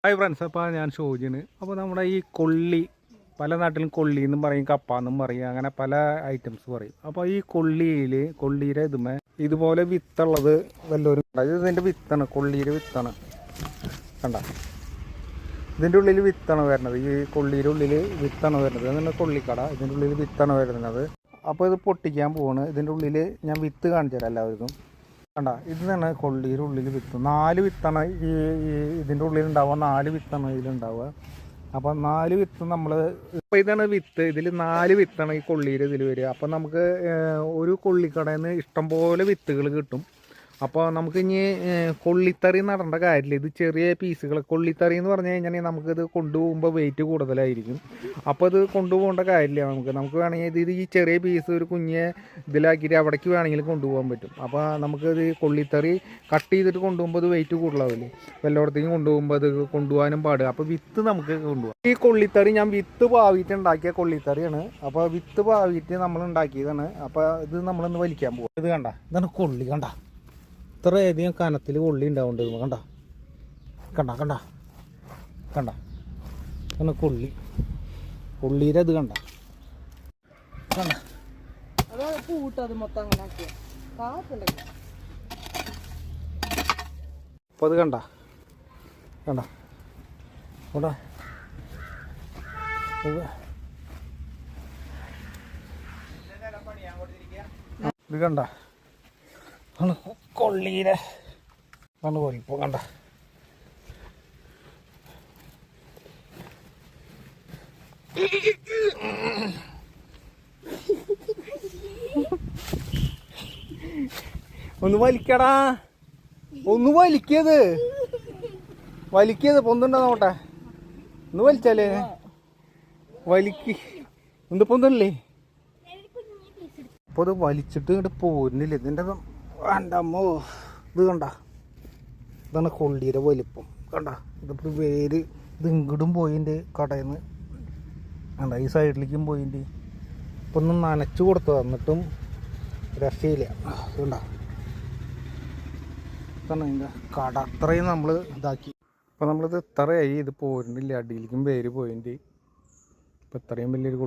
Hi friends, അപ്പോൾ ഞാൻ ഷോജിന്. അപ്പോൾ നമ്മുടെ ഈ കൊള്ളി, പല നാട്ടിലും കൊള്ളി എന്നും പറയും, കപ്പ എന്നും പറയും, അങ്ങനെ പല ഐറ്റംസ് പറയും. അപ്പോൾ ഈ കൊള്ളിയുടെ ഇതുപോലെ വിത്തുള്ളത് വല്ലവരും ഇത് ഇതിൻ്റെ വിത്താണ്, കൊള്ളിയുടെ വിത്താണ്. കണ്ട, ഇതിൻ്റെ ഉള്ളിൽ വിത്താണ് വരുന്നത്. ഈ കൊള്ളിയുടെ ഉള്ളിൽ വിത്താണ് വരുന്നത്. അങ്ങനെ കൊള്ളിക്കട, ഇതിൻ്റെ ഉള്ളിൽ വിത്താണ് വരുന്നത്. അപ്പോൾ ഇത് പൊട്ടിക്കാൻ പോവാണ്. ഇതിൻ്റെ ഉള്ളിൽ ഞാൻ വിത്ത് കാണിച്ചു തരാം എല്ലാവർക്കും. കണ്ട, ഇതാണ് കൊള്ളിയുടെ ഉള്ളിൽ വിത്ത്. 4 വിത്താണ് ഇതിൻ്റെ ഉള്ളിലുണ്ടാവുക. 4 വിത്താണ് ഇതിലുണ്ടാവുക. അപ്പോൾ 4 വിത്ത് നമ്മൾ ഇപ്പോൾ ഇതാണ് വിത്ത്. ഇതിൽ 4 വിത്താണ് ഈ കൊള്ളിയുടെ ഇതിൽ വരിക. അപ്പോൾ നമുക്ക് ഒരു കൊള്ളിക്കടയിൽ നിന്ന് ഇഷ്ടംപോലെ വിത്തുകൾ കിട്ടും. അപ്പോൾ നമുക്ക് ഇനി കൊള്ളിത്തറി നടേണ്ട കാര്യമില്ല. ഇത് ചെറിയ പീസുകൾ. കൊള്ളിത്തറി എന്ന് പറഞ്ഞു കഴിഞ്ഞാൽ നമുക്കിത് കൊണ്ടുപോകുമ്പോൾ വെയിറ്റ് കൂടുതലായിരിക്കും. അപ്പോൾ ഇത് കൊണ്ടുപോകേണ്ട കാര്യമില്ല. നമുക്ക് വേണമെങ്കിൽ ഇത് ഈ ചെറിയ പീസ് ഒരു കുഞ്ഞ് ഇതിലാക്കിയിട്ട് അവിടേക്ക് വേണമെങ്കിൽ കൊണ്ടുപോകാൻ പറ്റും. അപ്പോൾ നമുക്കിത് കൊള്ളിത്തറി കട്ട് ചെയ്തിട്ട് കൊണ്ടുപോകുമ്പോൾ അത് വെയിറ്റ് കൂടുതലാവില്ലേ. എല്ലായിടത്തേക്കും കൊണ്ടുപോകുമ്പോൾ അത് കൊണ്ടുപോകാനും പാടുക. അപ്പോൾ വിത്ത് നമുക്ക് കൊണ്ടുപോകാം. ഈ കൊള്ളിത്തറി ഞാൻ വിത്ത് പാവിയിട്ട് ഉണ്ടാക്കിയ കൊള്ളിത്തറിയാണ്. അപ്പോൾ വിത്ത് പാവിയിട്ട് നമ്മൾ ഉണ്ടാക്കിയതാണ്. അപ്പോൾ ഇത് നമ്മളൊന്ന് വലിക്കാൻ പോകും. ഇത് കണ്ട, ഇതാണ് കൊള്ളി. കണ്ട, ഇത്രയധികം കനത്തിൽ കൊള്ളി ഉണ്ടാവേണ്ടത്. കണ്ട കണ്ട കണ്ട കണ്ട കണ്ട കൊള്ളിയുടെ ഇത് കണ്ട കണ്ട. അപ്പോൾ അത് കണ്ട കണ്ട കണ്ട ഇത് കണ്ട കൊള്ളിയിലെ ആണ് വലിപ്പം. കണ്ട, ഒന്ന് വലിക്കടാ, ഒന്ന് വലിക്കത് പൊന്തുണ്ടോ നോട്ടെ. ഒന്ന് വലിച്ചാലേ വലിക്ക്. എന്ത് പൊന്തല്ലേ. അപ്പോൾ ഇത് വലിച്ചിട്ട് ഇങ്ങോട്ട് പോരുന്നില്ല. ഇതിൻ്റെ വേണ്ടമ്മോ. ഇത് കണ്ട, ഇതാണ് കൊള്ളിയുടെ വലിപ്പം. കണ്ട, ഇതിപ്പോൾ വേര് ഇത് ഇങ്ങോട്ടും പോയിൻ്റെ കടയിൽ നിന്ന്. കണ്ട, ഈ സൈഡിലേക്കും പോയിൻ്റെ. ഇപ്പം ഒന്ന് നനച്ച് കൊടുത്തു തന്നിട്ടും രക്ഷയില്ല. കണ്ട, ഇതാണ് അതിൻ്റെ കട. അത്രയും നമ്മൾ ഇതാക്കി. അപ്പോൾ നമ്മളിത് ഇത്രയായി. ഇത് പോരുന്നില്ല. അടിയിലേക്കും വേര് പോയിൻ്റെ. ഇപ്പം ഇത്രയും വലിയൊരു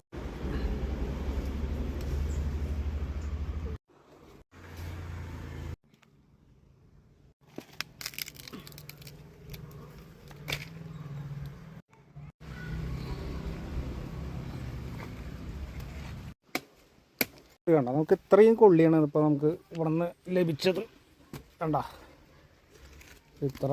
കണ്ട, നമുക്ക് ഇത്രയും കൊള്ളിയാണ് ഇപ്പോൾ നമുക്ക് ഇവിടെ നിന്ന് ലഭിച്ചത്. കണ്ട, ഇത്ര